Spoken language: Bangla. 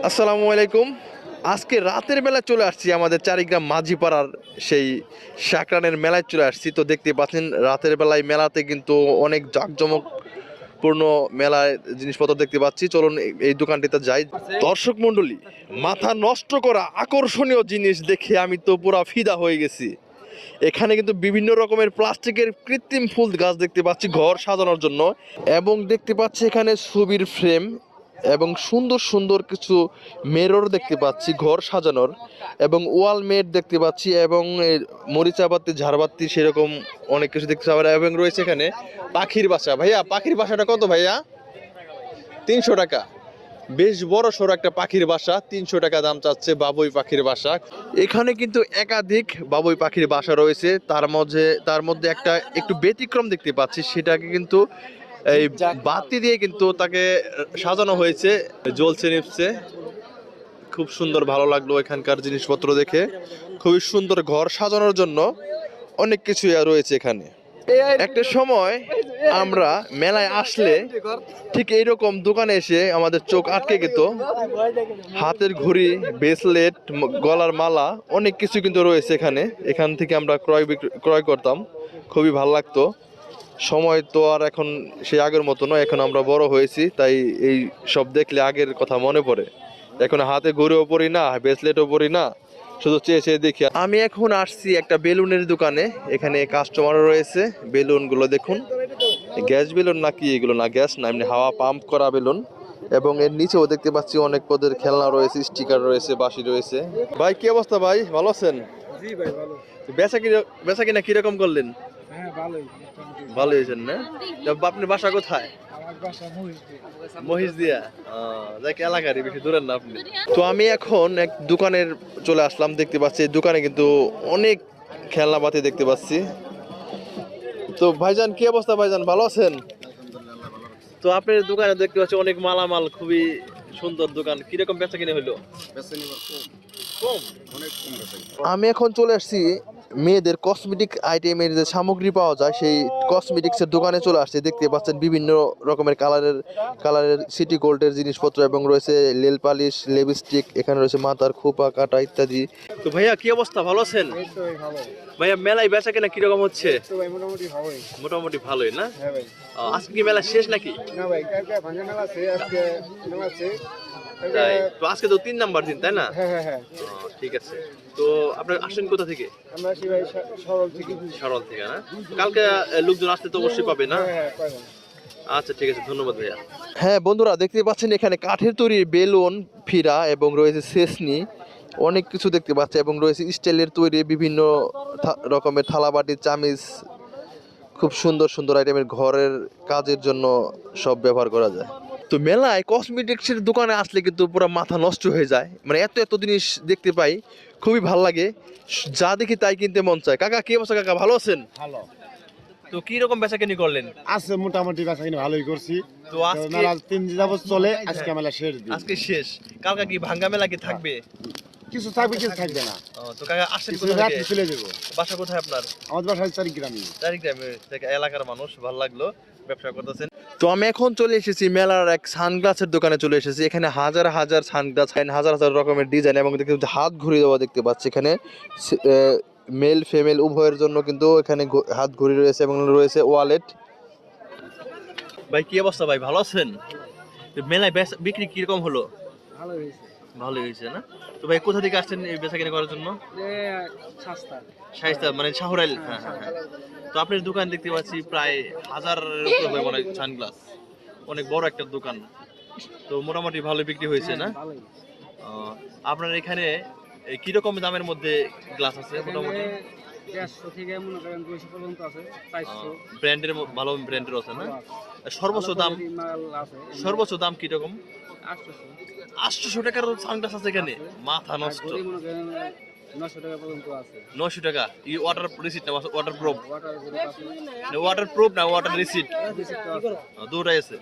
আসসালামু আলাইকুম। আজকে রাতের বেলা চলে আসছি আমাদের চারিগ্রাম মাঝিপাড়ার সেই শাকরানের মেলায় চলে আসছি। তো দেখতে পাচ্ছেন রাতের বেলায় মেলাতে কিন্তু অনেক জাঁকজমকপূর্ণ মেলায় জিনিসপত্র দেখতে পাচ্ছি। চলুন এই দোকানটিতে যাই। দর্শক মণ্ডলী, মাথা নষ্ট করা আকর্ষণীয় জিনিস দেখে আমি তো পুরা ফিদা হয়ে গেছি। এখানে কিন্তু বিভিন্ন রকমের প্লাস্টিকের কৃত্রিম ফুল গাছ দেখতে পাচ্ছি ঘর সাজানোর জন্য, এবং দেখতে পাচ্ছি এখানে ছবির ফ্রেম এবং সুন্দর সুন্দর কিছু মিরর দেখতে পাচ্ছি ঘর সাজানোর, এবং ওয়াল মেট দেখতে পাচ্ছি, এবং মরিচাবাতি ঝাড়বাতি সেরকম অনেক কিছু দেখতে পাচ্ছি। এবং রয়েছে এখানে পাখির বাসা। ভাইয়া, পাখির বাসাটা কত ভাইয়া? 300 টাকা। বেশ বড় সড়ো একটা পাখির বাসা, 300 টাকা দাম চাচ্ছে বাবুই পাখির বাসা। এখানে কিন্তু একাধিক বাবুই পাখির বাসা রয়েছে, তার মধ্যে একটা একটু ব্যতিক্রম দেখতে পাচ্ছি, সেটাকে কিন্তু এই বাতি দিয়ে কিন্তু তাকে সাজানো হয়েছে, জ্বলছে নিভছে। খুব সুন্দর, ভালো লাগলো এখানকার জিনিসপত্র দেখে। খুবই সুন্দর ঘর সাজানোর জন্য অনেক কিছুই রয়েছে এখানে। একটা সময় আমরা মেলায় আসলে ঠিক এইরকম দোকানে এসে আমাদের চোখ আটকে যেত। হাতের ঘড়ি, ব্রেসলেট, গলার মালা, অনেক কিছু কিন্তু রয়েছে এখানে। এখান থেকে আমরা ক্রয় করতাম, খুবই ভালো লাগতো। সময় তো আর এখন সেই আগের মতো নয়, এখন আমরা বড় হয়েছি, তাই এই সব দেখলে আগের কথা মনে পড়ে। এখন হাতে ঘড়িও পরি না, ব্রেসলেটও পরি না, শুধু চেয়ে চেয়ে দেখি। আমি এখন আসছি একটা বেলুনের দোকানে, এখানে কাস্টমারও রয়েছে। বেলুনগুলো দেখুন, গ্যাস বেলুন নাকি এগুলো? না, গ্যাস না, এমনি হাওয়া পাম্প করা বেলুন। এবং এর নিচেও দেখতে পাচ্ছি অনেক পদের খেলনা রয়েছে, স্টিকার রয়েছে, বাঁশি রয়েছে। ভাই, কি অবস্থা ভাই? ভালো আছেন? জি ভাই, ভালো। বেচা কিনা কিরকম করলেন? হ্যাঁ, ভালোই। ভালো হয়েছেন না? আপনার বাসা কোথায়? আমার বাসা মহিষদিয়া। মহিষদিয়া? যাক, এলাকারই, বেশি দূরের না আপনি। তো আমি এখন এক দোকানের চলে আসলাম, দেখতে পাচ্ছি এই দোকানে কিন্তু অনেক খেলনাপাতি দেখতে পাচ্ছি। তো ভাইজান, কি অবস্থা ভাইজান? ভালো আছেন? তো আপনার দোকানে দেখতে পাচ্ছি অনেক মালামাল, খুবই সুন্দর দোকান। কিরকম বেচা কিনে হইলো? কম? আমি এখন চলে আসছি মেয়েদের কসমেটিক আইটেমের যে সামগ্রী পাওয়া যায় সেই কসমেটিক্সের দোকানে চলে আসছে। দেখতে পাচ্ছেন বিভিন্ন রকমের কালারের সিটি গোল্ডের জিনিসপত্র, এবং রয়েছে নেল পালিশ, লিপস্টিক, এখানে রয়েছে মাথার খোপা কাটা ইত্যাদি। তো ভাইয়া, কি অবস্থা? ভালো আছেন? এই তো ভাই, ভালো। ভাইয়া, মেলায় বেচা কেনা কিরকম হচ্ছে? তো ভাই মোটামুটি ভালোই। মোটামুটি ভালোই না? হ্যাঁ ভাই। আজকে কি মেলা শেষ নাকি? না ভাই, কালকে ভাঙা মেলা আছে, আজকে মেলা আছে। তাই তো, আজকে তো 3 নাম্বার দিন, তাই না? হ্যাঁ হ্যাঁ হ্যাঁ। ঠিক আছে। তো আপনার আসেন কোথা থেকে? আমরা আসি ভাই সরল থেকে। সরল থেকে না? কালকে লোকজন আসতে তো অবশ্যই পাবে না? হ্যাঁ হ্যাঁ, পাবেন। আচ্ছা, ঠিক আছে, ধন্যবাদ ভাইয়া। হ্যাঁ বন্ধুরা, দেখতে পাচ্ছেন এখানে কাঠের তৈরি বেলুন, ফিরা, এবং রয়েছে সেসনি, অনেক কিছু দেখতে পাচ্ছে, এবং রয়েছে স্টিলের তৈরি বিভিন্ন রকমের থালাবাটি, চামিচ। খুব সুন্দর সুন্দর আইটেমের ঘরের কাজের জন্য সব ব্যবহার করা যায়। তো মেলায় কসমেটিক্সের দোকানে আসলে কিন্তু পুরো মাথা নষ্ট হয়ে যায়, মানে এত এত জিনিস দেখতে পাই, খুবই ভালো লাগে। যা দেখি তাই কিনতে মন চায়। কাকা, কি অবস্থা কাকা? ভালো আছেন? ভালো তো কি রকম বেচাকেনি করলেন? আছে, মোটামুটি বেচা কিনা ভালোই করছি। তো আজকে মেলা 3 দিন যাবত চলে, আজকে মেলা শেষ দিন। আজকে শেষ। কালকে কি ভাঙ্গা মেলা কি থাকবে? কিছু থাকবে, কিছু থাকবে না। তো কাকা আসেন কিছু কোথা রাত থেকে? চলে যাবো। বাসা কোথায় আপনার? আমাদের বাসা চারিগ্রামে। চারিগ্রামে থেকে, এলাকার মানুষ, ভালো লাগলো, ব্যবসা করতেছেন। তো আমি এখন চলে এসেছি মেলার এক সানগ্লাসের দোকানে চলে এসেছি। এখানে হাজার হাজার সানগ্লাস, হাজার হাজার রকমের ডিজাইন, এবং দেখতে হাত ঘুরিয়ে দেওয়া দেখতে পাচ্ছি। এখানে মেল ফিমেল উভয়ের জন্য কিন্তু এখানে হাত ঘড়ি রয়েছে, এবং রয়েছে ওয়ালেট। ভাই, কি অবস্থা ভাই? ভালো আছেন? মেলায় বিক্রি কিরকম হলো? ভালো হয়েছে। ভালোই হয়েছে না? তো ভাই, কোথা থেকে আসছেন এই বেচা কেনা করার জন্য? শায়েস্তা মানে শাহরাইল? হ্যাঁ হ্যাঁ হ্যাঁ। তো আপনার দোকান দেখতে পাচ্ছি প্রায় 1000-এর উপরে হবে মনে হয় সানগ্লাস, অনেক বড় একটা দোকান। তো মোটামুটি ভালো বিক্রি হয়েছে না? আপনার এখানে কিরকম দামের মধ্যে গ্লাস আছে মোটামুটি? 150 থেকে মনে করেন 200 পর্যন্ত আছে, 400। ব্র্যান্ডের, ভালো ব্র্যান্ডের আছে না? সর্বোচ্চ দাম কিরকম? 800 টাকার সানগ্লাস আছে এখানে? মাথা নষ্ট। 900 টাকা পর্যন্ত আছে। 900 টাকা? ওয়াটার রিসিট না ওয়াটার প্রুফ? ওয়াটার প্রুফ না ওয়াটার রিসিট? দুটাই আছে।